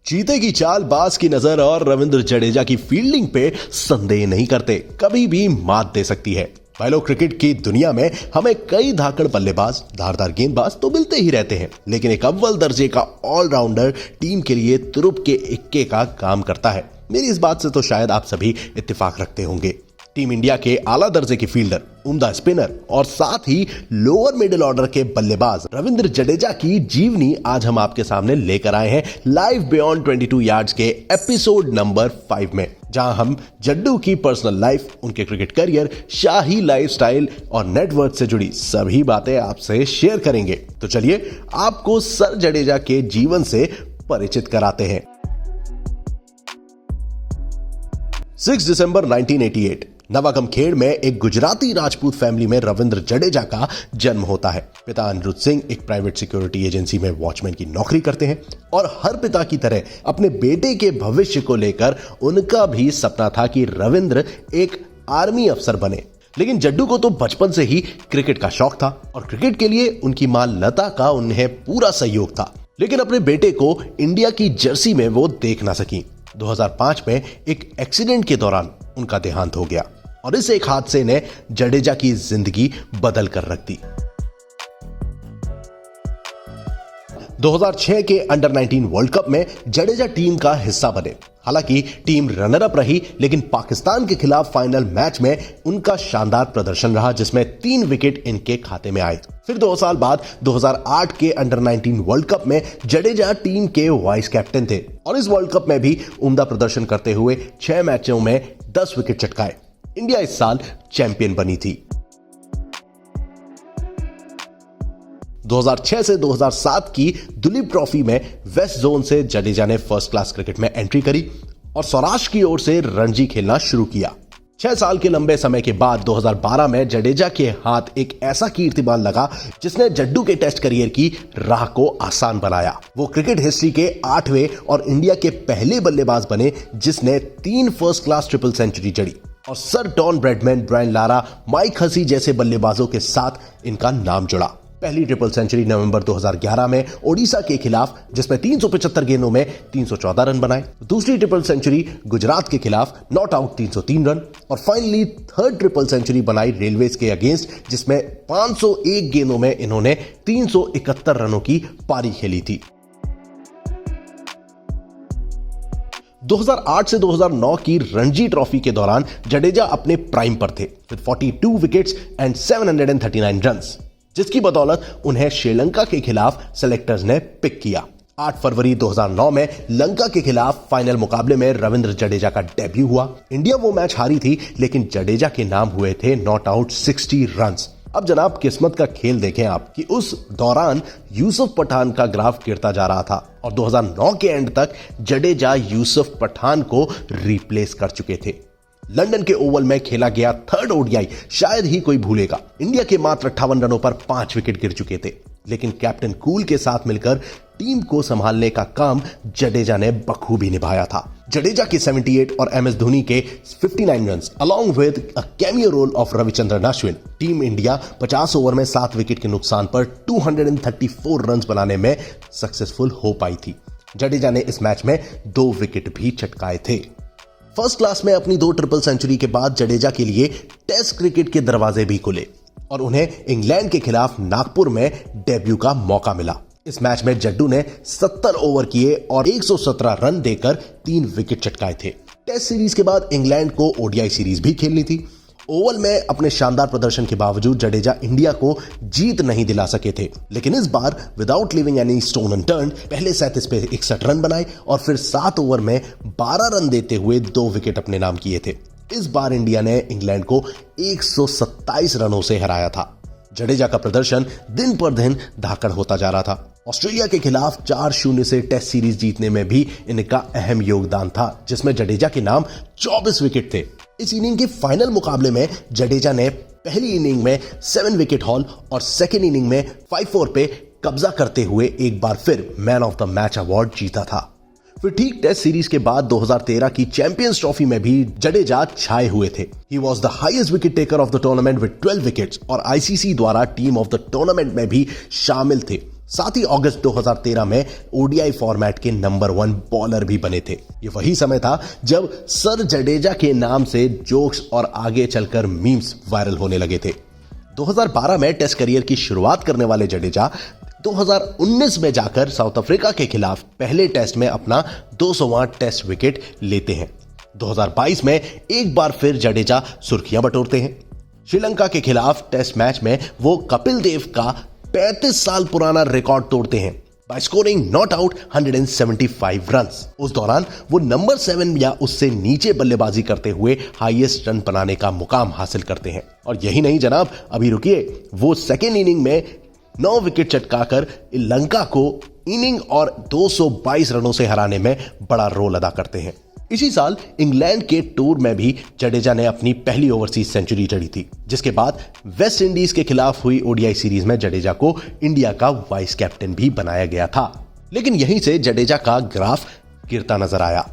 चीते की चाल, बाज की नजर और रविंद्र जडेजा की फील्डिंग पे संदेह नहीं करते, कभी भी मात दे सकती है। भाई लोग, क्रिकेट की दुनिया में हमें कई धाकड़ बल्लेबाज, धारदार गेंदबाज तो मिलते ही रहते हैं, लेकिन एक अव्वल दर्जे का ऑलराउंडर टीम के लिए तुरुप के इक्के का काम करता है। मेरी इस बात से तो शायद आप सभी इत्तेफाक रखते होंगे। टीम इंडिया के आला दर्जे के फील्डर, उम्दा स्पिनर और साथ ही लोअर मिडिल ऑर्डर के बल्लेबाज रविंद्र जडेजा की जीवनी आज हम आपके सामने लेकर आए हैं लाइव बियॉन्ड 22 यार्ड्स के एपिसोड नंबर 5 में, जहां हम जड्डू की पर्सनल लाइफ, उनके क्रिकेट करियर, शाही लाइफस्टाइल और नेटवर्क से जुड़ी सभी बातें आपसे शेयर करेंगे। तो चलिए आपको सर जडेजा के जीवन से परिचित कराते हैं। 6 दिसंबर 1988 नवागमखेड़ में एक गुजराती राजपूत फैमिली में रविंद्र जडेजा का जन्म होता है। पिता अनिरुद्ध सिंह एक प्राइवेट सिक्योरिटी एजेंसी में वॉचमैन की नौकरी करते हैं और हर पिता की तरह अपने बेटे के भविष्य को लेकर उनका भी सपना था कि रविंद्र एक आर्मी अफसर बने। लेकिन जड्डू को तो बचपन से ही क्रिकेट का शौक था और क्रिकेट के लिए उनकी मां लता का उन्हें पूरा सहयोग था, लेकिन अपने बेटे को इंडिया की जर्सी में वो देख ना सकी। 2005 में एक एक्सीडेंट के दौरान उनका देहांत हो गया और इस एक हादसे ने जडेजा की जिंदगी बदल कर रख दी। 2006 के अंडर 19 वर्ल्ड कप में जडेजा टीम का हिस्सा बने। हालांकि टीम रनर अप रही, लेकिन पाकिस्तान के खिलाफ फाइनल मैच में उनका शानदार प्रदर्शन रहा, जिसमें 3 विकेट इनके खाते में आए। फिर 2 साल बाद 2008 के अंडर 19 वर्ल्ड कप में जडेजा टीम के वाइस कैप्टन थे और इस वर्ल्ड कप में भी उम्दा प्रदर्शन करते हुए 6 मैचों में 10 विकेट चटकाए। इंडिया इस साल चैंपियन बनी थी। 2006 से 2007 की दुलीप ट्रॉफी में वेस्ट जोन से जडेजा ने फर्स्ट क्लास क्रिकेट में एंट्री करी और सौराष्ट्र की ओर से रणजी खेलना शुरू किया। 6 साल के लंबे समय के बाद 2012 में जडेजा के हाथ एक ऐसा कीर्तिमान लगा जिसने जड्डू के टेस्ट करियर की राह को आसान बनाया। वो क्रिकेट हिस्ट्री के 8वें और इंडिया के पहले बल्लेबाज बने जिसने 3 फर्स्ट क्लास ट्रिपल सेंचुरी जड़ी और sir Don Bradman, Brian Lara, Mike Hussey जैसे बल्लेबाजों के साथ इनका नाम जुड़ा। पहली ट्रिपल सेंचुरी नवंबर 2011 में ओडिशा के खिलाफ, जिसमें 375 गेंदों में 314 रन बनाए। दूसरी ट्रिपल सेंचुरी गुजरात के खिलाफ, नॉट आउट 303 रन। और फाइनली थर्ड ट्रिपल सेंचुरी बनाई रेलवेज के अगेंस्ट, जिसमें 501 गेंदों में इन्होंने 371 रनों की पारी खेली थी। 2008 से 2009 की रणजी ट्रॉफी के दौरान जडेजा अपने प्राइम पर थे विद 42 विकेट्स एंड 739 रन्स, जिसकी बदौलत उन्हें श्रीलंका के खिलाफ सेलेक्टर्स ने पिक किया। 8 फरवरी 2009 में लंका के खिलाफ फाइनल मुकाबले में रविंद्र जडेजा का डेब्यू हुआ। इंडिया वो मैच हारी थी, लेकिन जडेजा के नाम हुए थे नॉट आउट 60 रन्स। अब जनाब, किस्मत का खेल देखें आप कि उस दौरान यूसुफ पठान का ग्राफ गिरता जा रहा था और 2009 के एंड तक जडेजा यूसुफ पठान को रिप्लेस कर चुके थे। लंदन के ओवल में खेला गया थर्ड ओडीआई शायद ही कोई भूलेगा। इंडिया के मात्र 58 रनों पर 5 विकेट गिर चुके थे, लेकिन कैप्टन कूल के साथ मिलकर टीम को संभालने का काम जडेजा ने बखूबी निभाया था। जडेजा के 78 और एमएस धोनी के 59 runs along with a cameo role of Ravichandran Ashwin, team India 50 over में 7 विकेट के नुकसान पर 234 रन्स बनाने में सक्सेसफुल हो पाई थी। जडेजा ने इस मैच में 2 विकेट भी चटकाए थे। फर्स्ट क्लास में अपनी 2 ट्रिपल सेंचुरी के बाद जडेजा के लिए टेस्ट क्रिकेट के दरवाजे भी खुले और उन्हें इंग्लैंड के खिलाफ नागपुर में डेब्यू का मौका मिला। इस मैच में जड्डू ने 70 ओवर किए और 117 रन देकर 3 विकेट चटकाए थे। टेस्ट सीरीज के बाद इंग्लैंड को ओडीआई सीरीज भी खेलनी थी। ओवल में अपने शानदार प्रदर्शन के बावजूद जडेजा इंडिया को जीत नहीं दिला सके थे, लेकिन इस बार without living any stone unturned पहले 37 पे 61 रन बनाए और फिर 7 ओवर में 12 रन देते हुए 2 विकेट अपने नाम किए थे। इस बार इंडिया ने इंग्लैंड को 127 रनों से हराया था। जडेजा का प्रदर्शन दिन पर दिन धाकड़ होता जा रहा था। ऑस्ट्रेलिया के खिलाफ 4-0 से टेस्ट सीरीज जीतने में भी इनका अहम योगदान था, जिसमें जडेजा के नाम 24 विकेट थे। इस इनिंग के फाइनल मुकाबले में जडेजा ने पहली इनिंग में 7 विकेट हॉल और सेकेंड इनिंग में 5-4 पे कब्जा करते हुए एक बार फिर man of the match award जीता था। फिर ठीक टेस्ट सीरीज के बाद 2013 की चैंपियंस ट्रॉफी में भी जडेजा छाए हुए थे। He was the highest wicket taker of the tournament with 12 wickets और आईसीसी द्वारा टीम ऑफ द टूर्नामेंट में भी शामिल थे। साथ ही अगस्त 2013 में ओडीआई फॉर्मेट के नंबर 1 बॉलर भी बने थे। ये वही समय था जब सर जडेजा के नाम से जोक्स और आगे चलकर मीम्स वायरल होने लगे थे। 2012 में टेस्ट करियर की शुरुआत करने वाले जडेजा 2019 में जाकर साउथ अफ्रीका के खिलाफ पहले टेस्ट में अपना 200वां टेस्ट विकेट लेते हैं। 2022 में एक बार फिर जडेजा सुर्खियां बटोरते हैं। श्रीलंका के खिलाफ टेस्ट मैच में वो कपिल देव का 35 साल पुराना रिकॉर्ड तोड़ते हैं by scoring not out 175 runs. उस दौरान वो नंबर 7 या उससे नीचे बल्लेबाजी करते हुए हाईएस्ट रन बनाने का मुकाम हासिल करते हैं। और यही नहीं जनाब, अभी रुकिए, वो सेकेंड इनिंग में 9 विकेट चटकाकर श्रीलंका को इनिंग और 222 रनों से हराने में बड़ा रोल अदा करते हैं। इसी साल इंग्लैंड के टूर में भी जडेजा ने अपनी पहली ओवरसीज सेंचुरी जड़ी थी, जिसके बाद वेस्ट इंडीज के खिलाफ हुई ओडीआई सीरीज में जडेजा को इंडिया का वाइस कैप्टन भी बनाया गया था। लेकिन यहीं से जडेजा का ग्राफ गिरता नजर आया।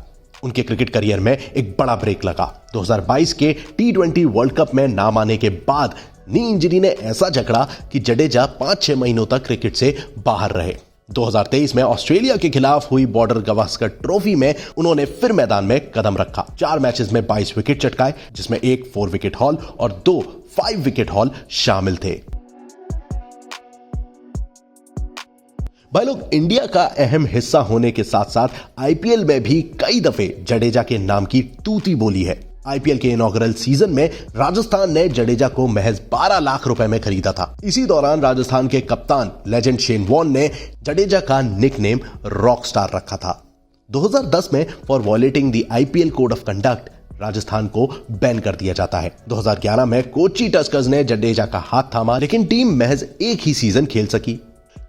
उनके क्रिकेट करियर में एक बड़ा ब्रेक लगा। 2022 के T20 वर्ल्ड कप में नाम आने के बाद नी इंजरी ने ऐसा जकड़ा कि जडेजा 5-6 महीनों तक क्रिकेट से बाहर रहे। 2023 में ऑस्ट्रेलिया के खिलाफ हुई बॉर्डर गवास्कर ट्रॉफी में उन्होंने फिर मैदान में कदम रखा। 4 मैचेस में 22 विकेट चटकाए, जिसमें एक 4 विकेट हॉल और 2 5 विकेट हॉल शामिल थे। भाई लोग, इंडिया का अहम हिस्सा होने के साथ साथ आईपीएल में भी कई दफे जडेजा के नाम की तूती बोली है। आईपीएल के इनॉग्रल सीजन में राजस्थान ने जडेजा को महज 12 लाख रुपए में खरीदा था। इसी दौरान राजस्थान के कप्तान लेजेंड शेन वॉर्न ने जडेजा का निकनेम रॉक स्टार रखा था। 2010 में for violating the IPL code of conduct Rajasthan को बैन कर दिया जाता है। 2011 में कोची टस्कर्स ने जडेजा का हाथ थामा, लेकिन टीम महज एक ही सीजन खेल सकी।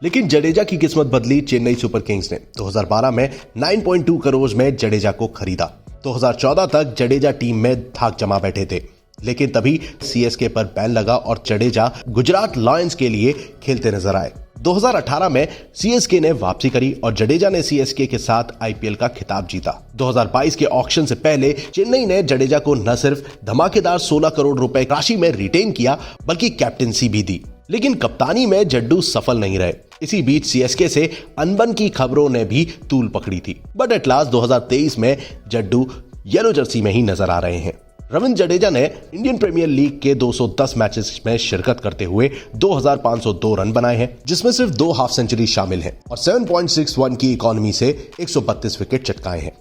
लेकिन जडेजा की किस्मत बदली। चेन्नई सुपर किंग्स ने 2012 में 9.2 करोड़ में जडेजा को खरीदा। 2014 तक जडेजा टीम में धाक जमा बैठे थे, लेकिन तभी सीएसके पर बैन लगा और जडेजा गुजरात लायंस के लिए खेलते नजर आए। 2018 में सीएसके ने वापसी करी और जडेजा ने सीएसके के साथ आईपीएल का खिताब जीता। 2022 के ऑक्शन से पहले चेन्नई ने जडेजा को न सिर्फ धमाकेदार 16 करोड़ रुपए राशि में रिटेन किया, बल्कि कैप्टेंसी भी दी। लेकिन कप्तानी में जड्डू सफल नहीं रहे। इसी बीच सीएसके से अनबन की खबरों ने भी तूल पकड़ी थी, बट एट लास्ट 2023 में जड्डू येलो जर्सी में ही नजर आ रहे हैं। रविंद्र जडेजा ने इंडियन प्रीमियर लीग के 210 मैचेस में शिरकत करते हुए 2502 रन बनाए हैं, जिसमें सिर्फ 2 हाफ सेंचुरी शामिल हैं और 7.61 की इकोनॉमी से 132 विकेट चटकाए हैं।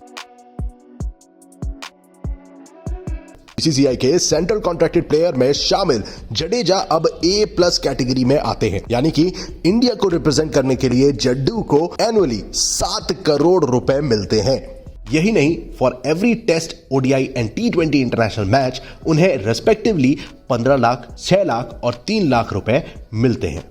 बीसीसीआई के सेंट्रल कॉन्ट्रैक्टेड प्लेयर में शामिल जडेजा अब A+ कैटेगरी में आते हैं, यानी कि इंडिया को रिप्रेजेंट करने के लिए जड्डू को एनुअली 7 करोड़ रुपए मिलते हैं। यही नहीं, for every test, ODI and T20 international match उन्हें रेस्पेक्टिवली 15 लाख, 6 लाख और 3 लाख रुपए मिलते हैं।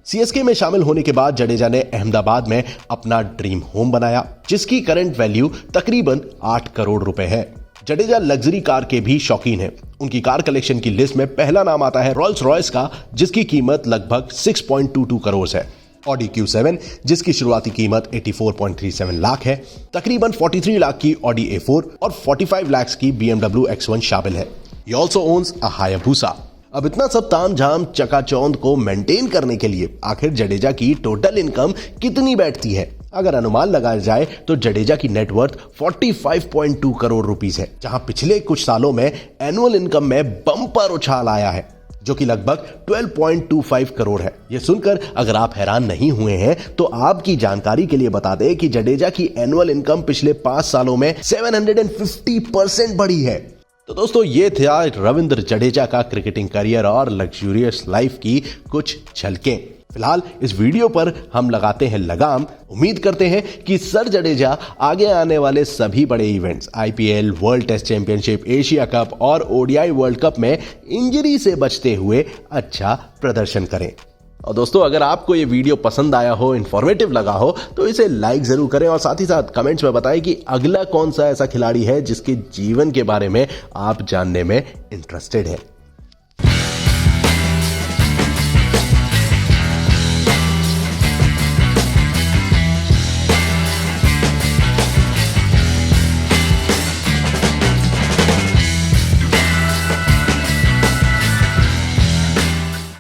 सीएसके में शामिल होने के बाद जडेजा ने अहमदाबाद में अपना ड्रीम होम बनाया, जिसकी करंट वैल्यू तकरीबन 8 करोड़ रुपए है। जडेजा लग्जरी कार के भी शौकीन हैं। उनकी कार कलेक्शन की लिस्ट में पहला नाम आता है रॉल्स रॉयस का, जिसकी कीमत लगभग 6.22 करोड़ है। ऑडी Q7 जिसकी शुरुआती कीमत 84.37 लाख है, तकरीबन 43 लाख की ऑडी A4 और 45 लाख की BMW X1 शामिल है। He also owns a Hayabusa। अब इतना सब तामझाम चकाचौंध को मेंटेन करने के लिए आखिर जडेजा की टोटल इनकम कितनी बैठती है? अगर अनुमान लगाया जाए तो जडेजा की नेटवर्थ 45.2 करोड़ रुपीस है, जहां पिछले कुछ सालों में एनुअल इनकम में बम्पर उछाल आया है, जो कि लगभग 12.25 करोड़ है। यह सुनकर अगर आप हैरान नहीं हुए हैं तो आपकी जानकारी के लिए बता दें कि जडेजा की एनुअल इनकम पिछले 5 सालों में 750% बढ़ी है। तो दोस्तों, ये था रविंद्र जडेजा का क्रिकेटिंग करियर और लग्जूरियस लाइफ की कुछ झलकें। फिलहाल इस वीडियो पर हम लगाते हैं लगाम। उम्मीद करते हैं कि सर जडेजा आगे आने वाले सभी बड़े events, IPL, world test championship, Asia cup और ओडीआई वर्ल्ड कप में इंजरी से बचते हुए अच्छा प्रदर्शन करें। और दोस्तों, अगर आपको ये वीडियो पसंद आया हो, इंफॉर्मेटिव लगा हो, तो इसे लाइक जरूर करें और साथ ही साथ कमेंट्स में बताएं कि अगला कौन सा ऐसा खिलाड़ी है जिसके जीवन के बारे में आप जानने में इंटरेस्टेड है।